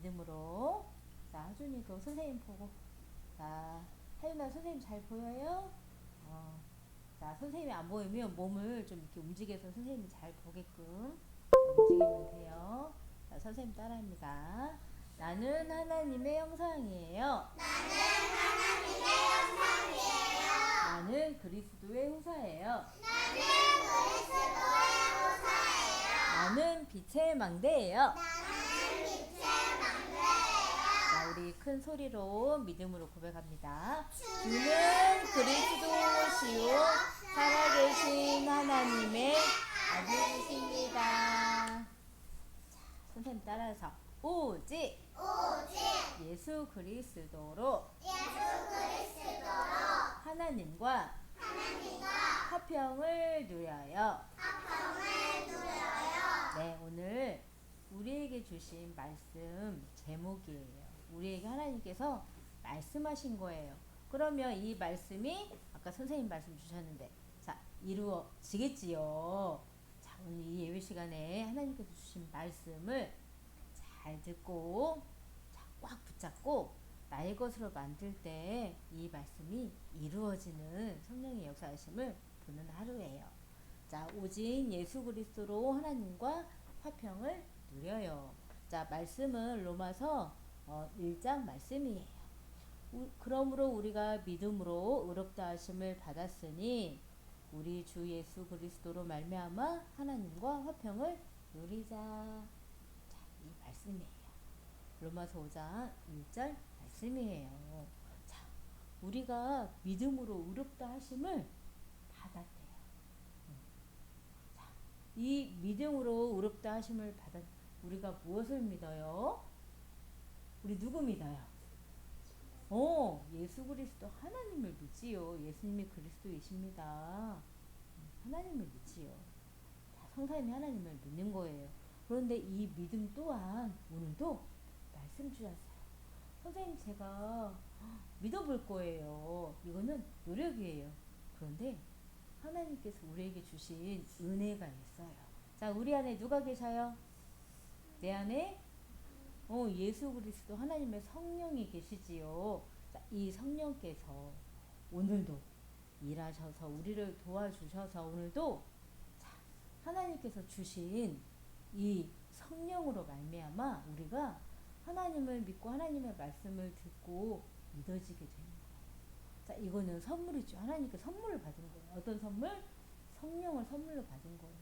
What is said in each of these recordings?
믿음으로. 자, 하준이도 선생님 보고. 자, 하윤아 선생님 잘 보여요? 어. 자, 선생님이 안 보이면 몸을 좀 이렇게 움직여서 선생님이 잘 보게끔 움직이면 돼요. 자, 선생님 따라합니다. 나는 하나님의 형상이에요. 나는 그리스도의 후사예요. 나는 빛의 망대예요. 자, 우리 큰 소리로 믿음으로 고백합니다. 주는 그리스도시요 살아계신 하나님의 아들이십니다. 자, 선생님 따라서 오직 예수 그리스도로 하나님과 화평을 누려요. 네, 오늘 우리에게 주신 말씀 제목이에요. 우리에게 하나님께서 말씀하신 거예요. 그러면 이 말씀이 아까 선생님 말씀 주셨는데 자, 이루어지겠지요. 자, 오늘 이 예배 시간에 하나님께서 주신 말씀을 잘 듣고 자, 꽉 붙잡고 나의 것으로 만들 때 이 말씀이 이루어지는 성령의 역사하심을 보는 하루예요. 자, 오직 예수 그리스도로 하나님과 화평을 누려요. 자, 말씀은 로마서 1장 말씀이에요. 그러므로 우리가 믿음으로 의롭다 하심을 받았으니 우리 주 예수 그리스도로 말미암아 하나님과 화평을 누리자. 자, 이 말씀이에요. 로마서 5장 1절 말씀이에요. 자, 우리가 믿음으로 의롭다 하심을 받았대요. 자, 이 믿음으로 의롭다 하심을 받았 우리가 무엇을 믿어요? 우리 누구 믿어요? 예수 그리스도 하나님을 믿지요. 예수님이 그리스도이십니다. 하나님을 믿지요. 성삼위 하나님을 믿는 거예요. 그런데 이 믿음 또한 오늘도 말씀 주셨어요. 선생님 제가 믿어볼 거예요. 이거는 노력이에요. 그런데 하나님께서 우리에게 주신 은혜가 있어요. 자, 우리 안에 누가 계셔요? 내 안에 예수 그리스도 하나님의 성령이 계시지요. 자, 이 성령께서 오늘도 일하셔서 우리를 도와주셔서 오늘도 자, 하나님께서 주신 이 성령으로 말미암아 우리가 하나님을 믿고 하나님의 말씀을 듣고 믿어지게 되는 거예요. 자, 이거는 선물이죠. 하나님께 선물을 받은 거예요. 어떤 선물? 성령을 선물로 받은 거예요.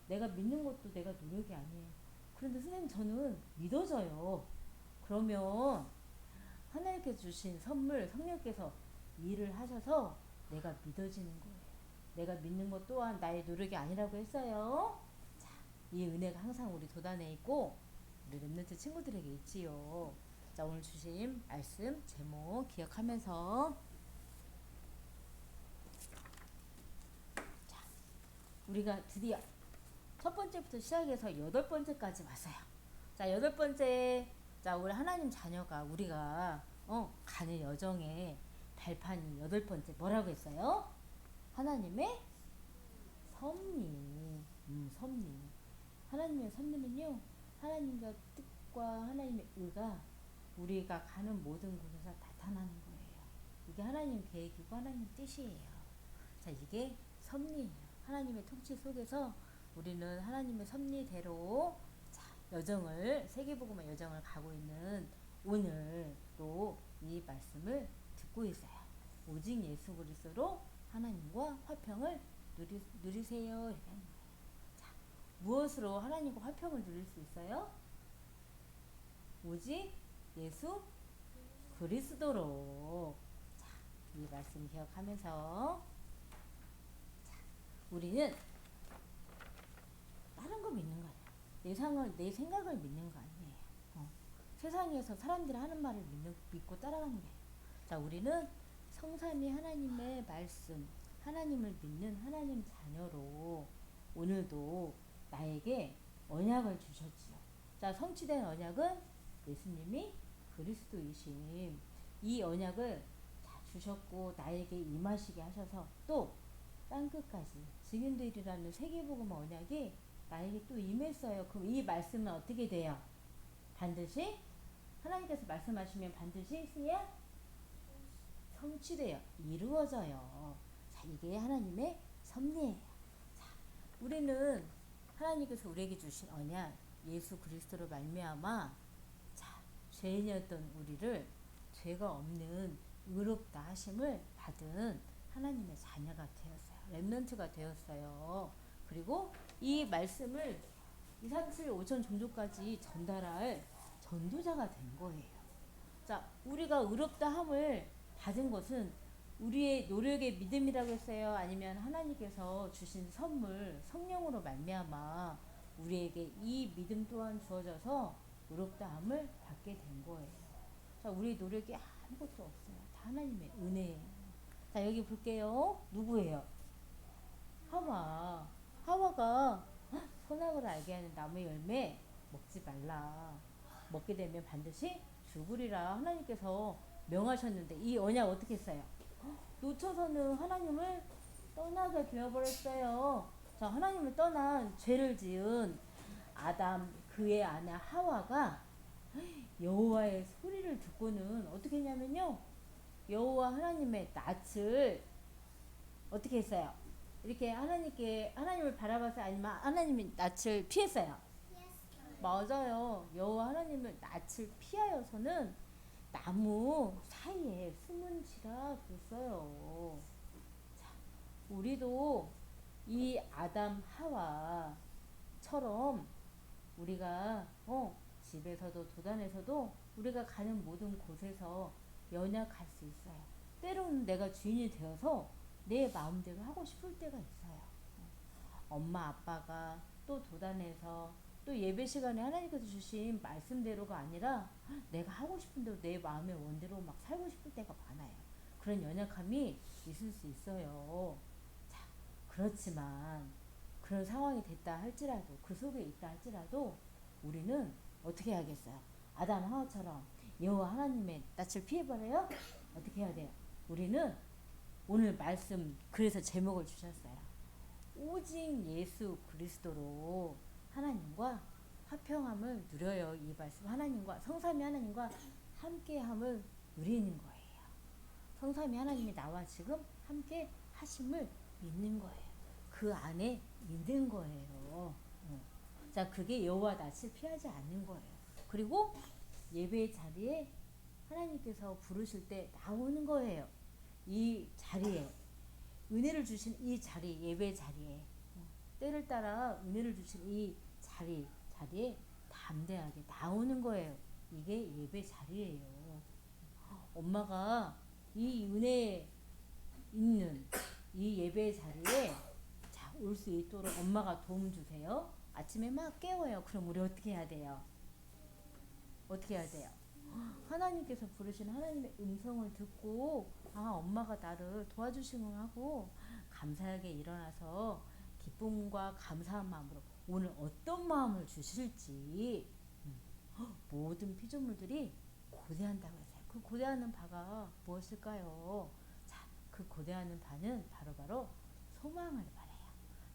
내가 믿는 것도 내가 노력이 아니에요. 그런데 선생님 저는 믿어져요. 그러면 하나님께서 주신 선물 성령께서 일을 하셔서 내가 믿어지는 거예요. 내가 믿는 것 또한 나의 노력이 아니라고 했어요. 자, 이 은혜가 항상 우리 도단에 있고 우리 렘넌트 친구들에게 있지요. 자, 오늘 주신 말씀 제목 기억하면서 자, 우리가 드디어 첫 번째부터 시작해서 8번째까지 왔어요. 자, 8번째. 자, 우리 하나님 자녀가 우리가 가는 여정의 발판이 8번째 뭐라고 했어요? 하나님의 섭리. 섭리. 하나님의 섭리는요. 하나님과 뜻과 하나님의 의가 우리가 가는 모든 곳에서 나타나는 거예요. 이게 하나님 계획이고 하나님 뜻이에요. 자, 이게 섭리예요. 하나님의 통치 속에서 우리는 하나님의 섭리대로 자, 여정을 세계복음의 여정을 가고 있는 오늘 또 이 말씀을 듣고 있어요. 오직 예수 그리스도로 하나님과 화평을 누리세요. 이렇게 하는 거예요. 자, 무엇으로 하나님과 화평을 누릴 수 있어요? 오직 예수 그리스도로. 자, 이 말씀 기억하면서 자, 우리는 다른 거 믿는 거 아니야. 내 생각을 믿는 거 아니에요. 세상에서 사람들이 하는 말을 믿고 따라가는 게 아니에요. 자, 우리는 성삼위 하나님의 말씀, 하나님을 믿는 하나님 자녀로 오늘도 나에게 언약을 주셨지요. 자, 성취된 언약은 예수님이 그리스도이신 이 언약을 다 주셨고 나에게 임하시게 하셔서 또 땅끝까지 증인도 이르라는 세계복음 언약이 나에게 또 임했어요. 그럼 이 말씀은 어떻게 돼요? 반드시 하나님께서 말씀하시면 반드시 승리야 성취돼요. 이루어져요. 자, 이게 하나님의 섭리예요. 자, 우리는 하나님께서 우리에게 주신 언약 예수 그리스도로 말미암아 자, 죄인이었던 우리를 죄가 없는 의롭다 하심을 받은 하나님의 자녀가 되었어요. 렘넌트가 되었어요. 그리고 이 말씀을 2, 3, 7, 5천 종족까지 전달할 전도자가 된 거예요. 자, 우리가 의롭다 함을 받은 것은 우리의 노력의 믿음이라고 했어요? 아니면 하나님께서 주신 선물 성령으로 말미암아 우리에게 이 믿음 또한 주어져서 의롭다 함을 받게 된 거예요. 자, 우리 노력이 아무것도 없어요. 다 하나님의 은혜예요. 자, 여기 볼게요. 누구예요? 하와. 하와가 선악을 알게 하는 나무의 열매 먹지 말라. 먹게 되면 반드시 죽으리라 하나님께서 명하셨는데 이 언약 어떻게 했어요? 놓쳐서는 하나님을 떠나게 되어버렸어요. 자, 하나님을 떠난 죄를 지은 아담 그의 아내 하와가 여호와의 소리를 듣고는 어떻게 했냐면요. 여호와 하나님의 낯을 어떻게 했어요? 이렇게 하나님을 바라봐서 아니면 하나님의 낯을 피했어요. 맞아요. 여호와 하나님을 낯을 피하여서는 나무 사이에 숨은지라 그랬어요. 자, 우리도 이 아담 하와처럼 우리가 집에서도 도단에서도 우리가 가는 모든 곳에서 연약할 수 있어요. 때로는 내가 주인이 되어서 내 마음대로 하고 싶을 때가 있어요. 엄마 아빠가 또 도단에서 또 예배 시간에 하나님께서 주신 말씀대로가 아니라 내가 하고 싶은 대로 내 마음의 원대로 막 살고 싶을 때가 많아요. 그런 연약함이 있을 수 있어요. 자, 그렇지만 그런 상황이 됐다 할지라도 그 속에 있다 할지라도 우리는 어떻게 해야겠어요? 아담 하와처럼 여호와 하나님의 낯을 피해버려요? 어떻게 해야 돼요? 우리는 오늘 말씀 그래서 제목을 주셨어요. 오직 예수 그리스도로 하나님과 화평함을 누려요. 이 말씀 하나님과 성삼위 하나님과 함께함을 누리는 거예요. 성삼위 하나님이 나와 지금 함께 하심을 믿는 거예요. 그 안에 있는 거예요. 자, 그게 여호와 낯을 피하지 않는 거예요. 그리고 예배 자리에 하나님께서 부르실 때 나오는 거예요. 이 자리에 은혜를 주신 이 자리 예배 자리에 때를 따라 은혜를 주신 이 자리에 담대하게 나오는 거예요. 이게 예배 자리예요. 엄마가 이 은혜 있는 이 예배 자리에 올 수 있도록 엄마가 도움 주세요. 아침에 막 깨워요. 그럼 우리 어떻게 해야 돼요? 어떻게 해야 돼요? 하나님께서 부르신 하나님의 음성을 듣고 엄마가 나를 도와주시는 하고 감사하게 일어나서 기쁨과 감사한 마음으로 오늘 어떤 마음을 주실지 모든 피조물들이 고대한다고 했어요. 그 고대하는 바가 무엇일까요? 자, 그 고대하는 바는 바로 소망을 말해요.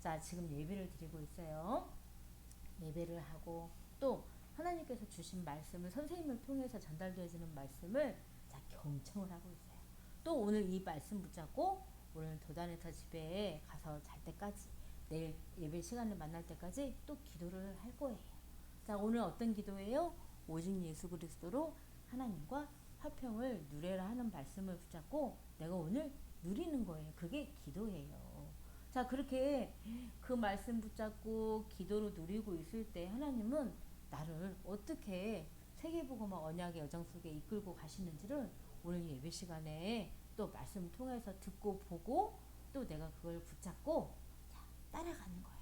자, 지금 예배를 드리고 있어요. 예배를 하고 또 하나님께서 주신 말씀을 선생님을 통해서 전달되어지는 말씀을 자, 경청을 하고 있어요. 또 오늘 이 말씀 붙잡고 오늘 도단에서 집에 가서 잘 때까지 내일 예배 시간을 만날 때까지 또 기도를 할 거예요. 자, 오늘 어떤 기도예요? 오직 예수 그리스도로 하나님과 화평을 누려라 하는 말씀을 붙잡고 내가 오늘 누리는 거예요. 그게 기도예요. 자, 그렇게 그 말씀 붙잡고 기도로 누리고 있을 때 하나님은 나를 어떻게 세계복음화 언약의 여정 속에 이끌고 가시는지를 오늘 예배 시간에 또 말씀을 통해서 듣고 보고 또 내가 그걸 붙잡고 자, 따라가는 거예요.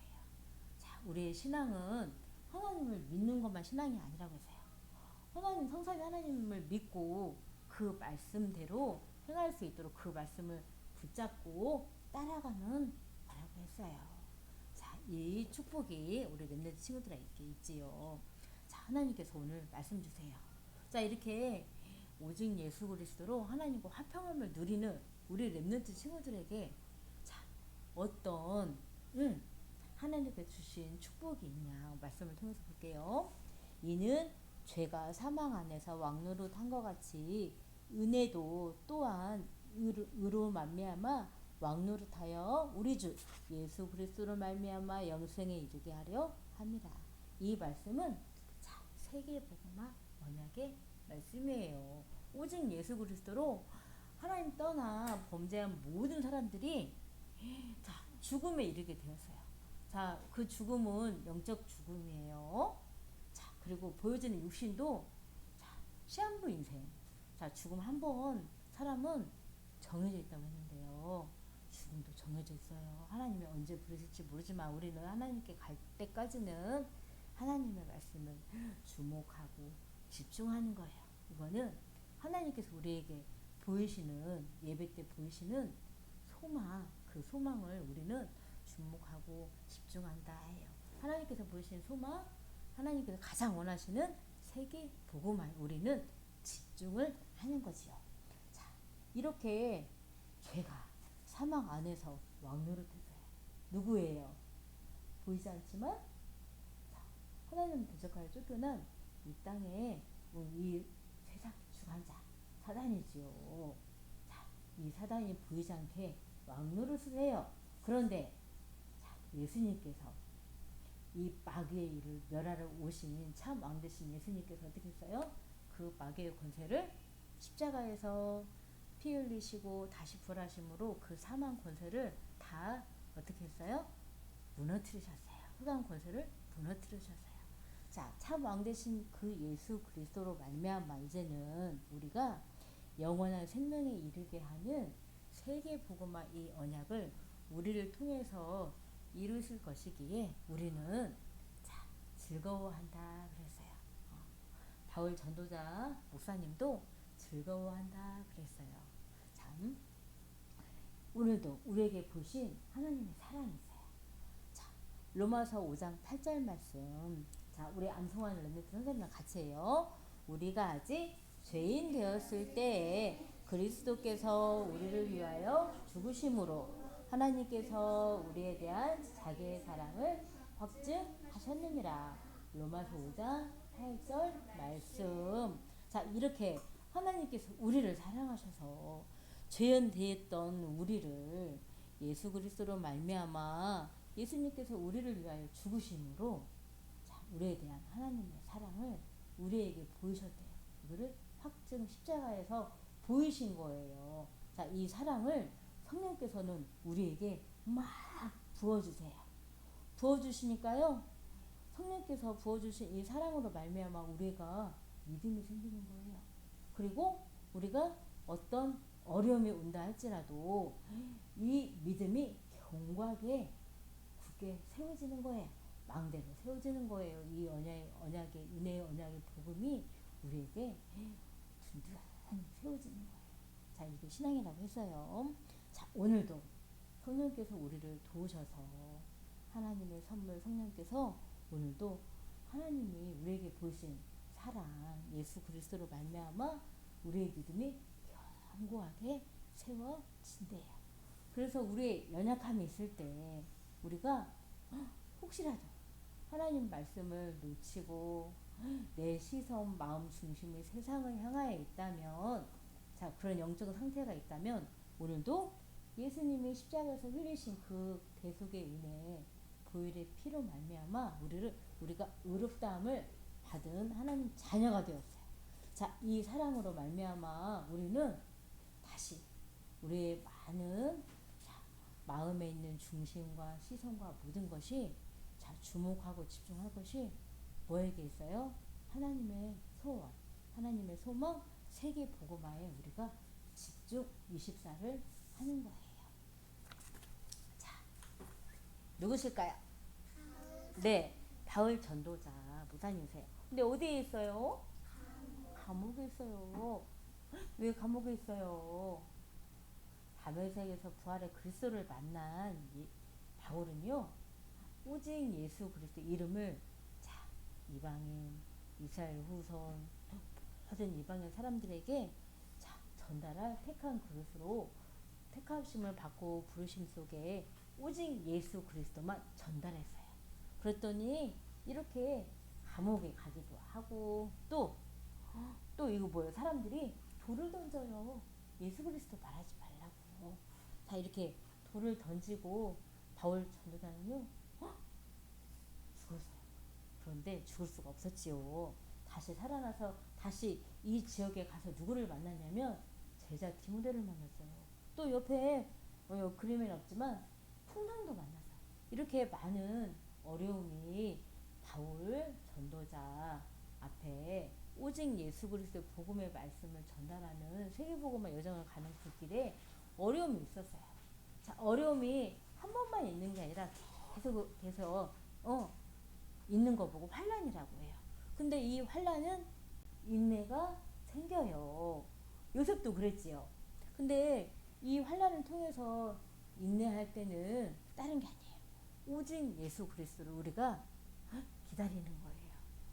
자, 우리의 신앙은 하나님을 믿는 것만 신앙이 아니라고 했어요. 하나님 성삼위 하나님을 믿고 그 말씀대로 행할 수 있도록 그 말씀을 붙잡고 따라가는 거라고 했어요. 자, 이 축복이 우리 렘넌트 친구들에게 있지요. 자, 하나님께서 오늘 말씀 주세요. 자, 이렇게 오직 예수 그리스도로 하나님과 화평함을 누리는 우리 렘넌트 친구들에게 자, 어떤 하나님께서 주신 축복이 있냐 말씀을 통해서 볼게요. 이는 죄가 사망 안에서 왕노릇 한 것 같이 은혜도 또한 의로 말미암아 왕노릇하여 우리 주 예수 그리스도로 말미암아 영생에 이르게 하려 함이라. 이 말씀은 자, 세계복음화 언약의 말씀이에요. 오직 예수 그리스도로 하나님 떠나 범죄한 모든 사람들이 자, 죽음에 이르게 되었어요. 자, 그 죽음은 영적 죽음이에요. 자, 그리고 보여지는 육신도 자, 시한부 인생. 자, 죽음 한 번 사람은 정해져 있다고 했는데요. 죽음도 정해져 있어요. 하나님이 언제 부르실지 모르지만 우리는 하나님께 갈 때까지는 하나님의 말씀을 주목하고 집중하는 거예요. 이거는 하나님께서 우리에게 보이시는 예배 때 보이시는 소망, 그 소망을 우리는 주목하고 집중한다 해요. 하나님께서 보이시는 소망, 하나님께서 가장 원하시는 세계 복음화에 우리는 집중을 하는 거지요. 자, 이렇게 죄가 사망 안에서 왕노릇했어요. 누구예요? 보이지 않지만 자, 하나님 대적하여 쫓겨난 이 땅에 이 세상 주관자 사단이지요. 자, 이 사단이 보이지 않게 왕노릇을 해요. 그런데 자, 예수님께서 이 마귀의 일을 멸하러 오신 참 왕 되신 예수님께서 어떻게 했어요? 그 마귀의 권세를 십자가에서 피 흘리시고 다시 부활하심으로 그 사망 권세를 다 어떻게 했어요? 무너뜨리셨어요. 흑암 권세를 무너뜨리셨어요. 자, 참 왕 되신 그 예수 그리스도로 말미암아 이제는 우리가 영원한 생명에 이르게 하는 세계 복음화 이 언약을 우리를 통해서 이루실 것이기에 우리는 자, 즐거워한다 그랬어요. 바울 전도자 목사님도 즐거워한다 그랬어요. 참 오늘도 우리에게 보신 하나님의 사랑이 있어요. 자, 로마서 5장 8절 말씀. 자, 우리 안성환 렘넌트 선생님랑 같이 해요. 우리가 아직 죄인 되었을 때에 그리스도께서 우리를 위하여 죽으심으로 하나님께서 우리에 대한 자기의 사랑을 확증하셨느니라. 로마서 5장 8절 말씀. 자, 이렇게 하나님께서 우리를 사랑하셔서 죄연되었던 우리를 예수 그리스도로 말미암아 예수님께서 우리를 위하여 죽으심으로 자, 우리에 대한 하나님의 사랑을 우리에게 보이셨대요. 이거를 확증 십자가에서 보이신 거예요. 자, 이 사랑을 성령께서는 우리에게 막 부어주세요. 부어주시니까요. 성령께서 부어주신 이 사랑으로 말미암아 우리가 믿음이 생기는 거예요. 그리고 우리가 어떤 어려움이 온다 할지라도 이 믿음이 견고하게 굳게 세워지는 거예요. 망대로 세워지는 거예요. 이 언약의 은혜의 언약의 복음이 우리에게 든든히 세워지는 거예요. 자, 이게 신앙이라고 했어요. 자, 오늘도 성령께서 우리를 도우셔서 하나님의 선물 성령께서 오늘도 하나님이 우리에게 보이신 사랑 예수 그리스도로 말미암아 우리의 믿음이 견고하게 세워진대요. 그래서 우리의 연약함이 있을 때 우리가 혹시라도 하나님 말씀을 놓치고 내 시선, 마음 중심이 세상을 향하여 있다면 자, 그런 영적 상태가 있다면 오늘도 예수님이 십자가에서 흘리신 그 대속의 은혜 보혈의 피로 말미암아 우리가 의롭다함을 받은 하나님 자녀가 되었어요. 자, 이 사랑으로 말미암아 우리는 다시 우리의 많은 자, 마음에 있는 중심과 시선과 모든 것이 자, 주목하고 집중할 것이 뭐에게 있어요? 하나님의 소원, 하나님의 소망, 세계 복음화에 우리가 집중 24를 하는 거예요. 자, 누구실까요? 네, 바울 전도자 목사님이세요. 근데 어디에 있어요? 감옥에 있어요. 왜 감옥에 있어요? 담에색에서 부활의 그리스도를 만난 바울은요, 오직 예수 그리스도 이름을 자, 이방인, 이스라엘 후손, 모든 이방인 사람들에게 자, 전달할 택한 그릇으로 택하심을 받고 부르심 속에 오직 예수 그리스도만 전달했어요. 그랬더니 이렇게 감옥에 가기도 하고 또 이거 뭐예요? 사람들이 돌을 던져요. 예수 그리스도 말하지 말라고. 자, 이렇게 돌을 던지고 바울 전도자는요 죽었어요. 그런데 죽을 수가 없었지요. 다시 살아나서 다시 이 지역에 가서 누구를 만났냐면 제자 디모데를 만났어요. 또 옆에 그림에는 없지만 풍랑도 만났어요. 이렇게 많은 어려움이 바울 전도자 앞에 오직 예수 그리스도의 복음의 말씀을 전달하는 세계복음화 여정을 가는 그 길에 어려움이 있었어요. 자, 어려움이 한 번만 있는 게 아니라 계속 있는 거 보고 환란이라고 해요. 근데 이 환란은 인내가 생겨요. 요셉도 그랬지요. 근데 이 환란을 통해서 인내할 때는 다른 게 아니에요. 오직 예수 그리스도를 우리가 기다리는 거예요.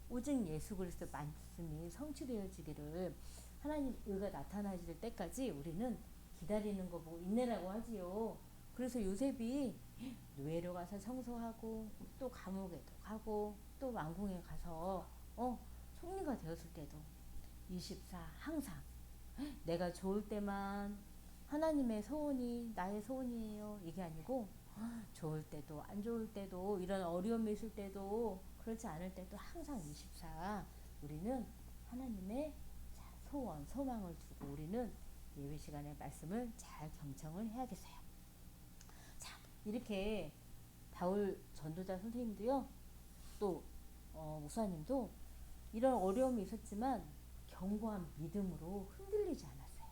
오직 예수 그리스도 말씀이 성취되어지기를 하나님 의가 나타나실 때까지 우리는 기다리는 거 보고 인내라고 하지요. 그래서 요셉이 노예로 가서 청소하고 또 감옥에도 가고 또 왕궁에 가서 총리가 되었을 때도 24 항상 내가 좋을 때만 하나님의 소원이 나의 소원이에요. 이게 아니고 좋을 때도 안 좋을 때도 이런 어려움이 있을 때도 그렇지 않을 때도 항상 24 우리는 하나님의 소원 소망을 두고 우리는 예배 시간에 말씀을 잘 경청을 해야겠어요. 자, 이렇게 바울 전도자 선생님도요 또 목사님도 이런 어려움이 있었지만 견고한 믿음으로 흔들리지 않았어요.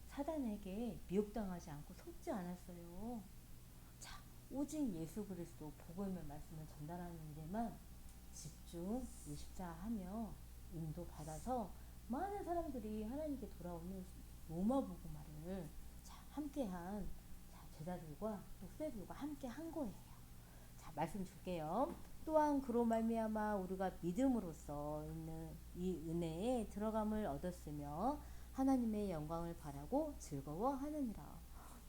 사단에게 미혹당하지 않고 속지 않았어요. 자, 오직 예수 그리스도 복음의 말씀을 전달하는 일에만 집중 24하며 인도받아서 많은 사람들이 하나님께 돌아오는 로마 복음화를 함께한 제자들과 또 후대들과 함께 한 거예요. 자, 말씀 줄게요. 또한 그로 말미암아 우리가 믿음으로써 있는 이 은혜에 들어감을 얻었으며 하나님의 영광을 바라고 즐거워하느니라.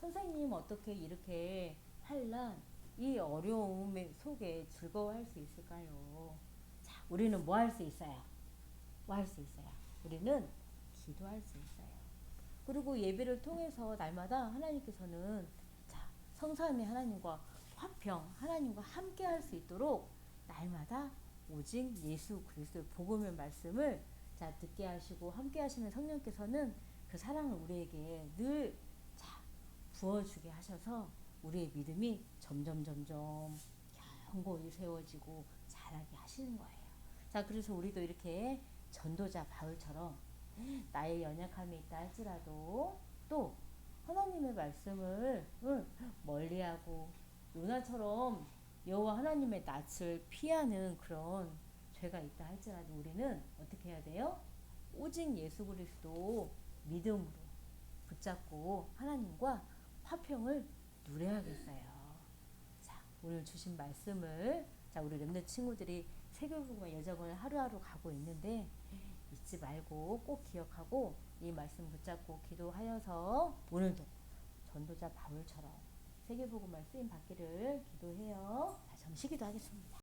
선생님 어떻게 이렇게 환난 이 어려움 속에 즐거워할 수 있을까요? 자, 우리는 뭐 할 수 있어요? 뭐 할 수 있어요? 우리는 기도할 수 있어요. 그리고 예배를 통해서 날마다 하나님께서는 성삼위 하나님과 화평 하나님과 함께 할 수 있도록 날마다 오직 예수 그리스도의 복음의 말씀을 듣게 하시고 함께 하시는 성령께서는 그 사랑을 우리에게 늘 부어주게 하셔서 우리의 믿음이 점점 견고히 세워지고 자라게 하시는 거예요. 자, 그래서 우리도 이렇게 전도자 바울처럼 나의 연약함이 있다 할지라도 또 하나님의 말씀을 멀리하고 요나처럼 여호와 하나님의 낯을 피하는 그런 죄가 있다 할지라도 우리는 어떻게 해야 돼요? 오직 예수 그리스도 믿음으로 붙잡고 하나님과 화평을 누려야겠어요. 자, 오늘 주신 말씀을 우리 렘넌트 친구들이 세계복음의 여정을 하루하루 가고 있는데 잊지 말고 꼭 기억하고 이 말씀 붙잡고 기도하여서 오늘도 전도자 바울처럼 세계복음을 쓰임 받기를 기도해요. 잠시 기도하겠습니다.